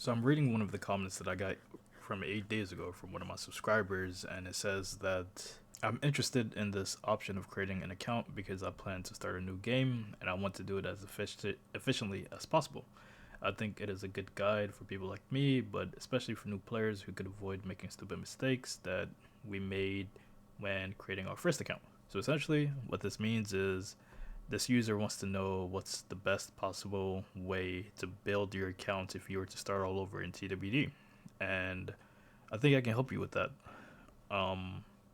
So I'm reading one of the comments that I got from 8 days ago from one of my subscribers, and it says that I'm interested in this option of creating an account because I plan to start a new game and I want to do it as efficiently as possible. I think it is a good guide for people like me, but especially for new players who could avoid making stupid mistakes that we made when creating our first account. So essentially, what this means is this user wants to know what's the best possible way to build your account if you were to start all over in TWD. And I think I can help you with that.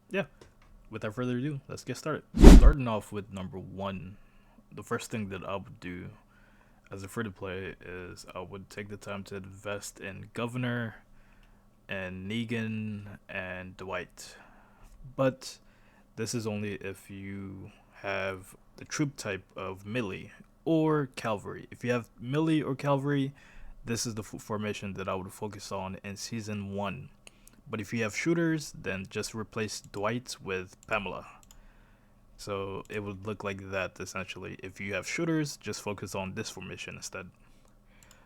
Yeah, without further ado, let's get started. Starting off with number one, the first thing that I would do as a free to play is I would take the time to invest in Governor and Negan and Dwight. But this is only if you have the troop type of melee or cavalry. If you have melee or cavalry, this is the formation that I would focus on in season 1. But if you have shooters, then just replace Dwight with Pamela. So it would look like that essentially. If you have shooters, just focus on this formation instead.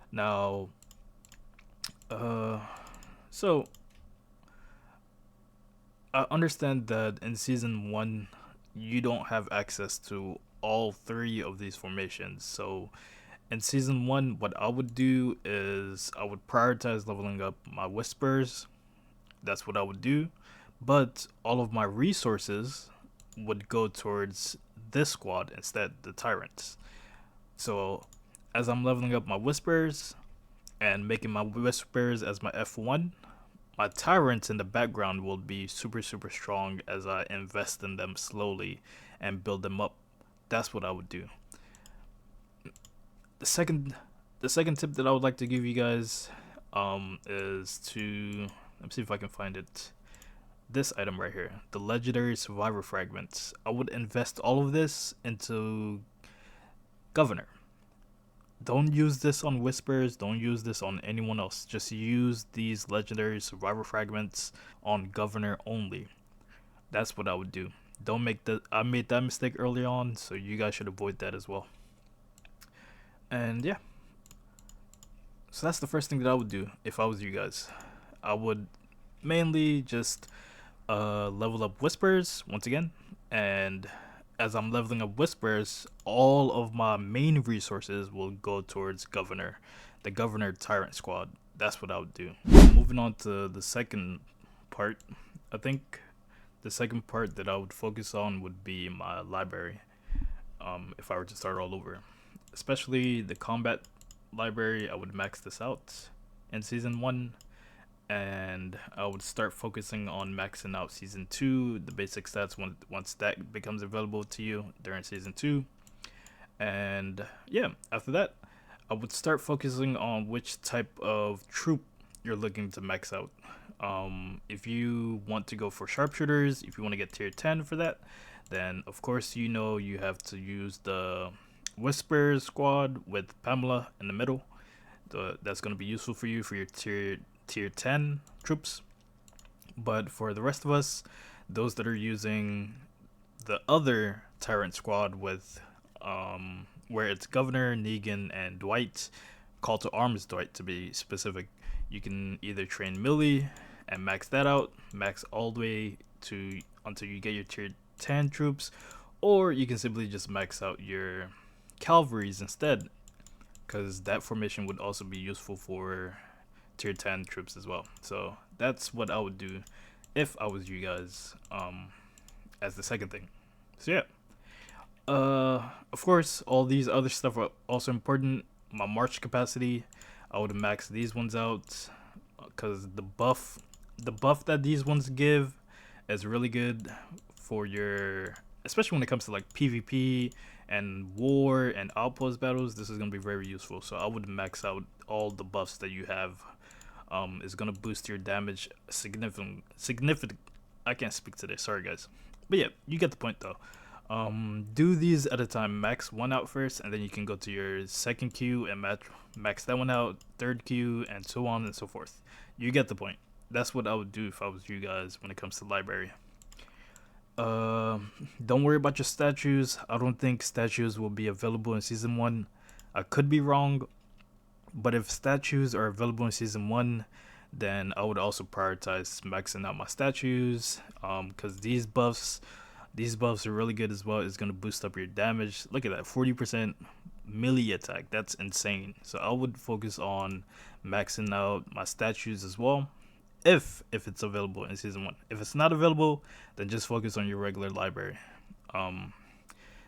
Now, uh, so I understand that in season 1, you don't have access to all three of these formations. So in season 1, what I would do is I would prioritize leveling up my whispers. That's what I would do. But all of my resources would go towards this squad instead, the tyrants. So as I'm leveling up my whispers and making my whispers as my F1, my tyrants in the background will be super strong as I invest in them slowly and build them up. That's what I would do. The second the second tip that I would like to give you guys is to, let me see if I can find it. This item right here, the legendary survivor fragments. I would invest all of this into Governor. Don't use this on whispers, don't use this on anyone else. Just use these legendary survivor fragments on Governor only. That's what I would do. Don't make that I made that mistake early on, so you guys should avoid that as well. And yeah, so that's the first thing that I would do if I was you guys. I would mainly just level up whispers once again, and as I'm leveling up whispers, all of my main resources will go towards Governor, the Governor Tyrant Squad. That's what I would do. Moving on to the second part, I think the second part that I would focus on would be my library. If I were to start all over, especially the combat library, I would max this out in season 1, and I would start focusing on maxing out season 2, the basic stats once that becomes available to you during season 2. And yeah, after that, I would start focusing on which type of troop you're looking to max out. If you want to go for sharpshooters, if you want to get tier 10 for that, then of course you have to use the Whispers squad with Pamela in the middle. That's going to be useful for you for your tier 10 troops. But for the rest of us, those that are using the other Tyrant squad with where it's Governor, Negan, and Dwight, Call to Arms Dwight to be specific, you can either train melee and max that out, max all the way to until you get your tier 10 troops, or you can simply just max out your cavalries instead, because that formation would also be useful for tier 10 troops as well. So that's what I would do if I was you guys, as the second thing. So yeah, of course all these other stuff are also important. My march capacity, I would max these ones out because the buff that these ones give is really good for your, especially when it comes to like PvP and war and outpost battles. This is gonna be very useful. So I would max out all the buffs that you have. Is gonna boost your damage significant. I can't speak today. Sorry guys, but yeah, you get the point though. Do these at a time. Max one out first, and then you can go to your second queue and max that one out, third queue, and so on and so forth. You get the point. That's what I would do if I was you guys when it comes to library. Uh, don't worry about your statues. I don't think statues will be available in season 1. I could be wrong, But if statues are available in season 1, then I would also prioritize maxing out my statues, because these buffs are really good as well. It's going to boost up your damage. Look at that, 40% melee attack. That's insane. So I would focus on maxing out my statues as well, if it's available in season 1. If it's not available, then just focus on your regular library. Um,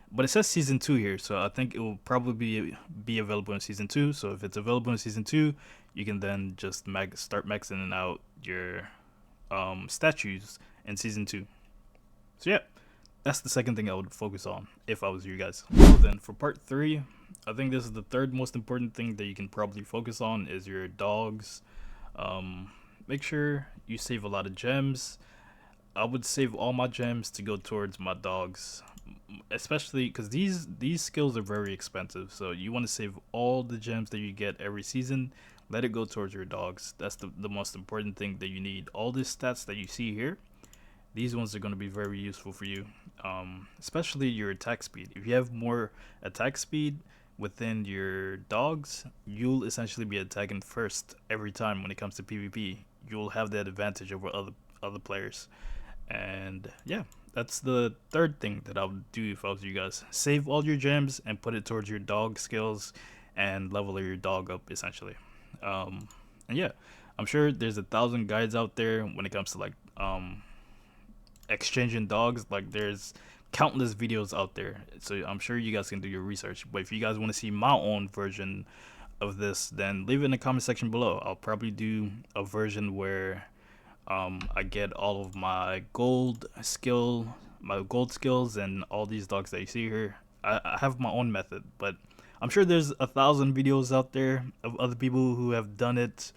but it says season 2 here, so I think it will probably be available in season 2. So if it's available in season 2, you can then just start maxing out your statues in season 2. So yeah, that's the second thing I would focus on if I was you guys. Well then, for part 3, I think this is the third most important thing that you can probably focus on is your dogs. Make sure you save a lot of gems. I would save all my gems to go towards my dogs, especially because these skills are very expensive. So you want to save all the gems that you get every season. Let it go towards your dogs. That's the most important thing that you need. All these stats that you see here, these ones are going to be very useful for you, especially your attack speed. If you have more attack speed within your dogs, you'll essentially be attacking first every time when it comes to PvP. You'll have that advantage over other players. And yeah, that's the third thing that I would do if I was you guys. Save all your gems and put it towards your dog skills and level your dog up essentially. And yeah, I'm sure there's 1,000 guides out there when it comes to like exchanging dogs. Like there's countless videos out there, so I'm sure you guys can do your research. But if you guys want to see my own version of this, then leave it in the comment section below. I'll probably do a version where I get all of my gold skills and all these dogs that you see here. I have my own method, but I'm sure there's 1,000 videos out there of other people who have done it.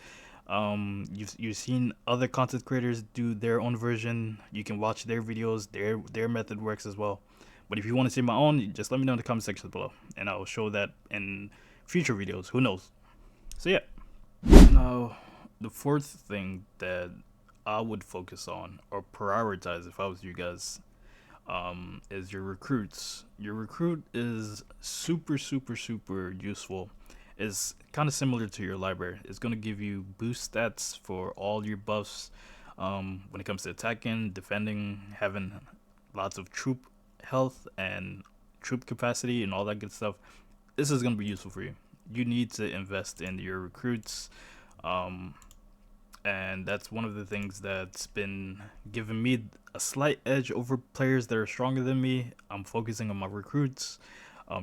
You've seen other content creators do their own version. You can watch their videos. Their method works as well. But if you want to see my own, just let me know in the comment section below, and I'll show that in future videos. Who knows? So yeah. Now, the fourth thing that I would focus on or prioritize if I was you guys, is your recruits. Your recruit is super useful. It's kind of similar to your library. It's going to give you boost stats for all your buffs, when it comes to attacking, defending, having lots of troop health and troop capacity and all that good stuff. This is going to be useful for you. You need to invest in your recruits, and that's one of the things that's been giving me a slight edge over players that are stronger than me. I'm focusing on my recruits.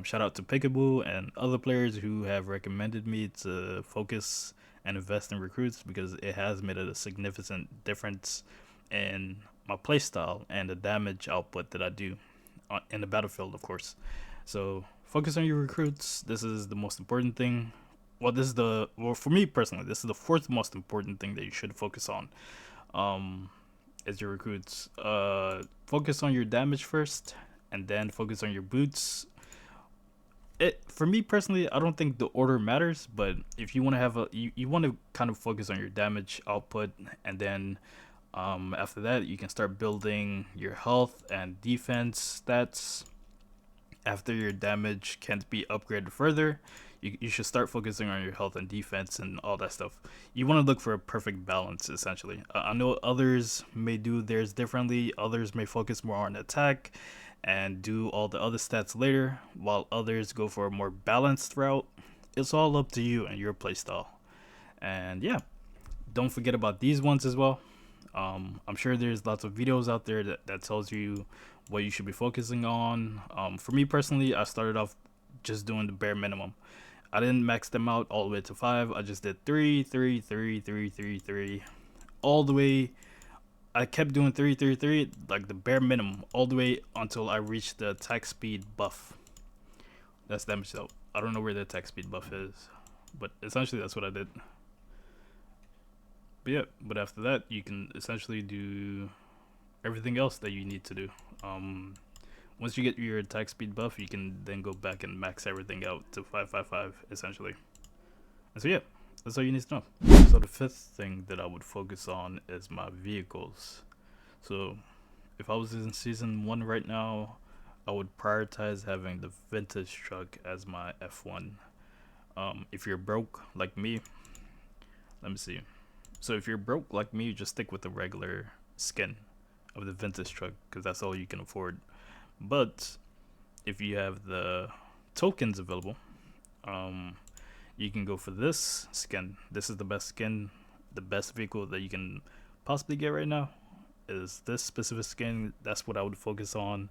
Shout out to Pickaboo and other players who have recommended me to focus and invest in recruits, because it has made a significant difference in my playstyle and the damage output that I do in the battlefield, of course. So focus on your recruits. This is the most important thing. Well, for me personally, this is the fourth most important thing that you should focus on. Is your recruits. Focus on your damage first, and then focus on your boots. For me personally, I don't think the order matters, but if you want to have you want to kind of focus on your damage output, and then after that you can start building your health and defense stats. After your damage can't be upgraded further, you should start focusing on your health and defense and all that stuff. You want to look for a perfect balance, essentially. I know others may do theirs differently. Others may focus more on attack and do all the other stats later, while others go for a more balanced route. It's all up to you and your playstyle. And yeah, don't forget about these ones as well. I'm sure there's lots of videos out there that tells you what you should be focusing on. For me personally, I started off just doing the bare minimum. I didn't max them out all the way to 5. I just did 3, 3, 3, 3, 3, 3, all the way. I kept doing 3, 3, 3, like the bare minimum, all the way until I reached the attack speed buff. That's damage out. I don't know where the attack speed buff is, but essentially that's what I did. But yeah, but after that, you can essentially do everything else that you need to do. Once you get your attack speed buff, you can then go back and max everything out to 555 essentially. And so yeah, that's all you need to know. So the fifth thing that I would focus on is my vehicles. So if I was in season 1 right now, I would prioritize having the vintage truck as my F1. If you're broke like me, let me see. So if you're broke like me, just stick with the regular skin of the vintage truck because that's all you can afford. But if you have the tokens available, you can go for this skin. This is the best skin, the best vehicle that you can possibly get right now is this specific skin. That's what I would focus on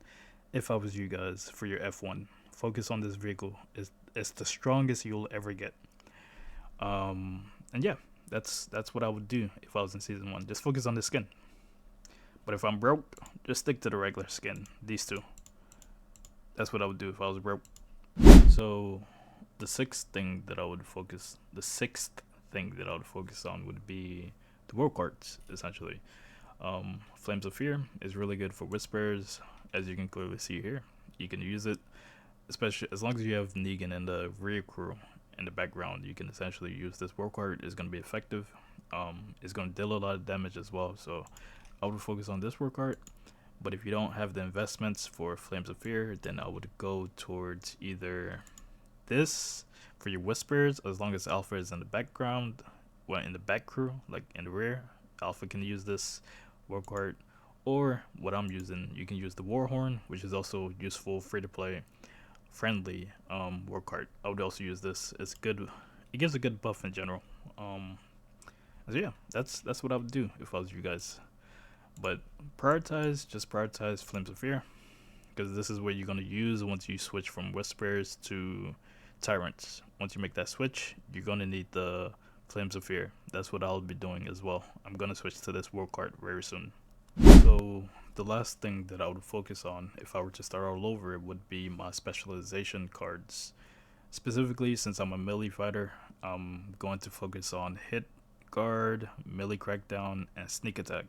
if I was you guys for your F1. Focus on this vehicle. It's the strongest you'll ever get. And yeah, that's what I would do if I was in season 1. Just focus on the skin. But if I'm broke, just stick to the regular skin. These two. That's what I would do if I was broke. So the sixth thing that I would focus on would be the war cards, essentially. Flames of Fear is really good for whispers, as you can clearly see here. You can use it, especially as long as you have Negan and the rear crew in the background. You can essentially use this war card. It's going to be effective. It's going to deal a lot of damage as well. So I would focus on this war card. But if you don't have the investments for Flames of Fear, then I would go towards either this for your whispers, as long as Alpha is in the background, well, in the back crew, like in the rear, Alpha can use this war card. Or what I'm using, you can use the Warhorn, which is also useful, free to play, friendly war card. I would also use this. It's good. It gives a good buff in general. So yeah, that's what I would do if I was you guys. But just prioritize Flames of Fear, because this is what you're going to use once you switch from Whispers to Tyrants. Once you make that switch, you're going to need the Flames of Fear. That's what I'll be doing as well. I'm going to switch to this war card very soon. So the last thing that I would focus on if I were to start all over would be my specialization cards. Specifically, since I'm a melee fighter, I'm going to focus on hit, guard, melee crackdown, and sneak attack.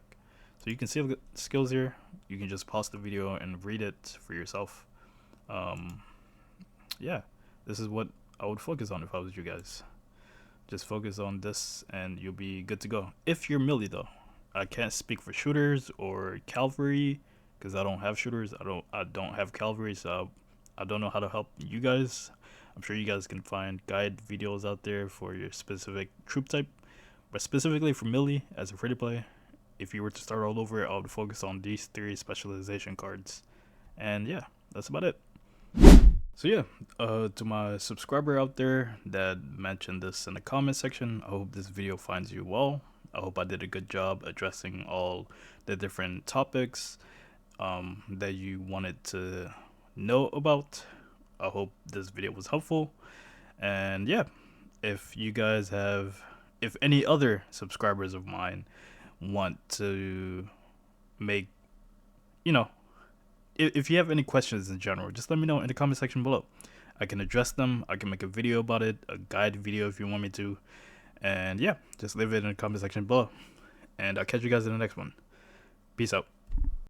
So you can see the skills here. You can just pause the video and read it for yourself. Yeah, this is what I would focus on if I was you guys. Just focus on this and you'll be good to go. If you're melee though, I can't speak for shooters or cavalry because I don't have shooters. I don't have cavalry, so I don't know how to help you guys. I'm sure you guys can find guide videos out there for your specific troop type, but specifically for melee as a free to play, if you were to start all over, I would focus on these 3 specialization cards. And yeah, that's about it. So yeah, to my subscriber out there that mentioned this in the comment section, I hope this video finds you well. I hope I did a good job addressing all the different topics that you wanted to know about. I hope this video was helpful. And yeah, if any other subscribers of mine want to make, if you have any questions in general, just let me know in the comment section below. I can address them. I can make a video about it, a guide video if you want me to. And yeah, just leave it in the comment section below. And I'll catch you guys in the next one. Peace out.